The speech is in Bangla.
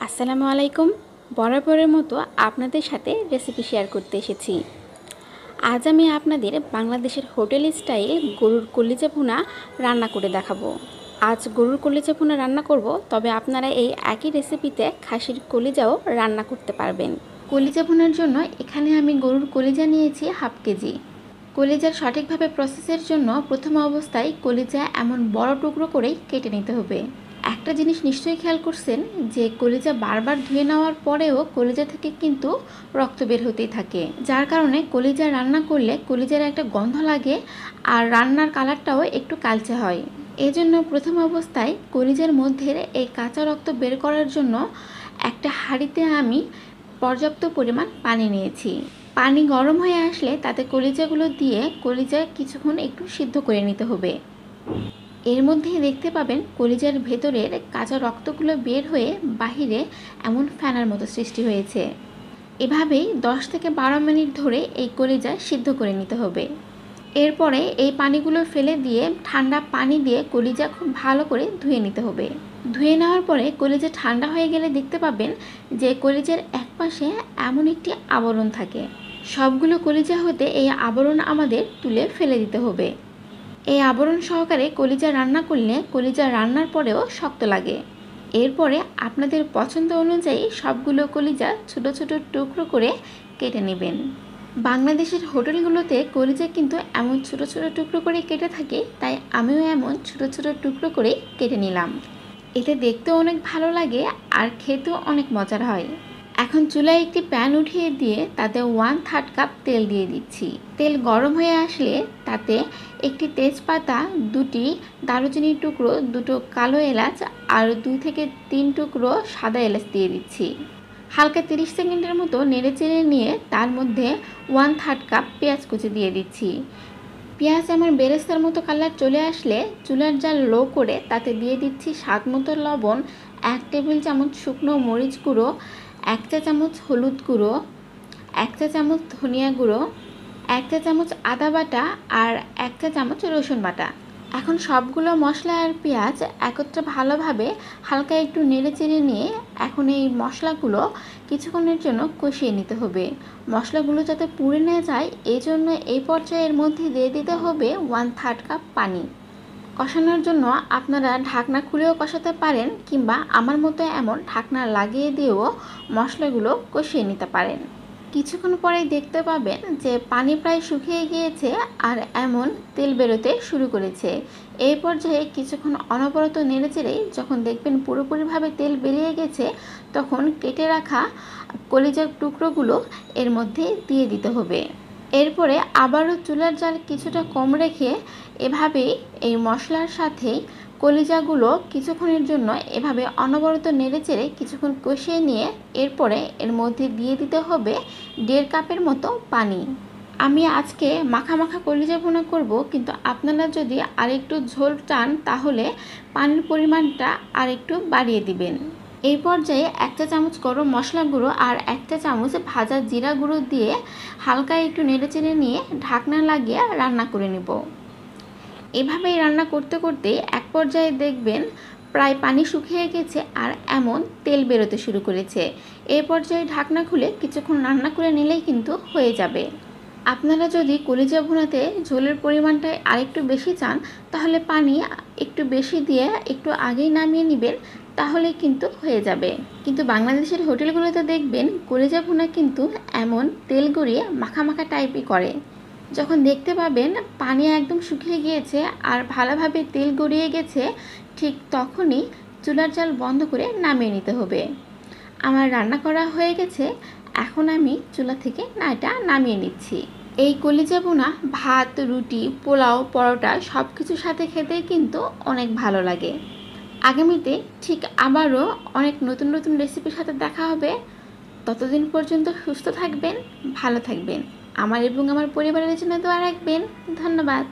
আসসালামু আলাইকুম। বরাবরের মতো আপনাদের সাথে রেসিপি শেয়ার করতে এসেছি। আজ আমি আপনাদের বাংলাদেশের হোটেল স্টাইল গরুর কলিজা ভুনা রান্না করে দেখাবো। আজ গরুর কলিজা ভুনা রান্না করব, তবে আপনারা এই একই রেসিপিতে খাসির কলিজাও রান্না করতে পারবেন। কলিজা ভুনার জন্য এখানে আমি গরুর কলিজা নিয়েছি হাফ কেজি। কলিজার সঠিকভাবে প্রসেসের জন্য প্রথম অবস্থায় কলিজা এমন বড় টুকরো করেই কেটে নিতে হবে। একটা জিনিস নিশ্চয়ই খেয়াল করছেন যে কলিজা বারবার ধুয়ে নেওয়ার পরেও কলিজা থেকে কিন্তু রক্ত বের হতেই থাকে, যার কারণে কলিজা রান্না করলে কলিজার একটা গন্ধ লাগে আর রান্নার কালারটাও একটু কালচে হয়। এজন্য প্রথম অবস্থায় কলিজার মধ্যে এই কাঁচা রক্ত বের করার জন্য একটা হাঁড়িতে আমি পর্যাপ্ত পরিমাণ পানি নিয়েছি। পানি গরম হয়ে আসলে তাতে কলিজাগুলো দিয়ে কলিজা কিছুক্ষণ একটু সিদ্ধ করে নিতে হবে। এর মধ্যেই দেখতে পাবেন কলিজার ভেতরের কাঁচা রক্তগুলো বের হয়ে বাহিরে এমন ফেনার মতো সৃষ্টি হয়েছে। এভাবেই 10 থেকে 12 মিনিট ধরে এই কলিজা সিদ্ধ করে নিতে হবে। এরপরে এই পানিগুলো ফেলে দিয়ে ঠান্ডা পানি দিয়ে কলিজা খুব ভালো করে ধুয়ে নিতে হবে। ধুয়ে নেওয়ার পরে কলিজা ঠান্ডা হয়ে গেলে দেখতে পাবেন যে কলিজার একপাশে এমন একটি আবরণ থাকে। সবগুলো কলিজা হতে এই আবরণ আমাদের তুলে ফেলে দিতে হবে। এই আবরণ সহকারে কলিজা রান্না করলে কলিজা রান্নার পরেও শক্ত লাগে। এরপরে আপনাদের পছন্দ অনুযায়ী সবগুলো কলিজা ছোট ছোট টুকরো করে কেটে নেবেন। বাংলাদেশের হোটেলগুলোতে কলিজা কিন্তু এমন ছোট ছোট টুকরো করে কেটে থাকে, তাই আমিও এমন ছোট ছোট টুকরো করে কেটে নিলাম। এতে দেখতেও অনেক ভালো লাগে আর খেতেও অনেক মজার হয়। এখন চুলায় একটি প্যান উঠিয়ে দিয়ে তাতে 1/3 কাপ তেল দিয়ে দিচ্ছি। তেল গরম হয়ে আসলে তাতে একটি তেজপাতা, 2টি দারুচিনির টুকরো, 2টো কালো এলাচ আর 2 থেকে 3 টুকরো সাদা এলাচ দিয়ে দিচ্ছি। হালকা 30 সেকেন্ডের মতো নেড়েচেড়ে নিয়ে তার মধ্যে 1/3 কাপ পেঁয়াজ কুচি দিয়ে দিচ্ছি। পেঁয়াজ আমার বেরেস্তার মতো কালার চলে আসলে চুলার জাল লো করে তাতে দিয়ে দিচ্ছি স্বাদ মতো লবণ, 1 টেবিল চামচ শুকনো মরিচ গুঁড়ো, 1 চা চামচ হলুদ গুঁড়ো, 1 চা চামচ ধনিয়া গুঁড়ো, 1 চা চামচ আদা বাটা আর 1 চা চামচ রসুন বাটা। এখন সবগুলো মশলা আর পেঁয়াজ একত্রে ভালোভাবে হালকা একটু নেড়েচেড়ে নিয়ে এখন এই মশলাগুলো কিছুক্ষণের জন্য কষিয়ে নিতে হবে। মশলাগুলো যাতে পুড়ে না যায় এই জন্য এই পর্যায়ের মধ্যে দিয়ে দিতে হবে 1/3 কাপ পানি। কষানোর জন্য আপনারা ঢাকনা খুলেও কষাতে পারেন, কিংবা আমার মতো এমন ঢাকনা লাগিয়ে দিয়েও মশলাগুলো কষিয়ে নিতে পারেন। কিছুক্ষণ পরে দেখতে পাবেন যে পানি প্রায় শুকিয়ে গিয়েছে আর এমন তেল বেরোতে শুরু করেছে। এই পর্যায়ে কিছুক্ষণ অনবরত নেড়েচেড়ে যখন দেখবেন পুরোপুরিভাবে তেল বেরিয়ে গেছে, তখন কেটে রাখা কলিজার টুকরোগুলো এর মধ্যে দিয়ে দিতে হবে। এরপরে আবারও চুলার জাল কিছুটা কম রেখে এভাবেই এই মশলার সাথেই কলিজাগুলো কিছুক্ষণের জন্য এভাবে অনবরত নেড়েচেড়ে কিছুক্ষণ কষিয়ে নিয়ে এরপরে এর মধ্যে দিয়ে দিতে হবে 1.5 কাপের মতো পানি। আমি আজকে মাখা মাখা কলিজা ভুনা করব, কিন্তু আপনারা যদি আরেকটু ঝোল চান তাহলে পানির পরিমাণটা আরেকটু বাড়িয়ে দিবেন। এই পর্যায়ে 1 চা চামচ গরম মশলা গুঁড়ো আর 1 চা চামচ ভাজা জিরা গুঁড়ো দিয়ে হালকা একটু নেড়েচেড়ে নিয়ে ঢাকনা লাগিয়ে রান্না করে নেব। এভাবেই রান্না করতে করতে এক পর্যায়ে দেখবেন প্রায় পানি শুকিয়ে গেছে আর এমন তেল বেরোতে শুরু করেছে। এই পর্যায়ে ঢাকনা খুলে কিছুক্ষণ রান্না করে নিলেই কিন্তু হয়ে যাবে। আপনারা যদি কলিজা ভুনাতে ঝোলের পরিমাণটা আরেকটু বেশি চান তাহলে পানি একটু বেশি দিয়ে একটু আগেই নামিয়ে নেবেন, তাহলে কিন্তু হয়ে যাবে। কিন্তু বাংলাদেশের হোটেলগুলোতে দেখবেন কলিজা ভুনা কিন্তু এমন তেল গড়িয়ে মাখা মাখা টাইপই করে। যখন দেখতে পাবেন পানি একদম শুকিয়ে গিয়েছে আর ভালোভাবে তেল গড়িয়ে গেছে, ঠিক তখনই চুলার জাল বন্ধ করে নামিয়ে নিতে হবে। আমার রান্না করা হয়ে গেছে, এখন আমি চুলা থেকে এটা নামিয়ে নিচ্ছি। এই কলিজা ভুনা ভাত, রুটি, পোলাও, পরোটা সব কিছুর সাথে খেতে কিন্তু অনেক ভালো লাগে। আগামীতে ঠিক আবারও অনেক নতুন নতুন রেসিপির সাথে দেখা হবে। ততদিন পর্যন্ত সুস্থ থাকবেন, ভালো থাকবেন। আমার এবং আমার পরিবারের জন্য দোয়া রাখবেন। ধন্যবাদ।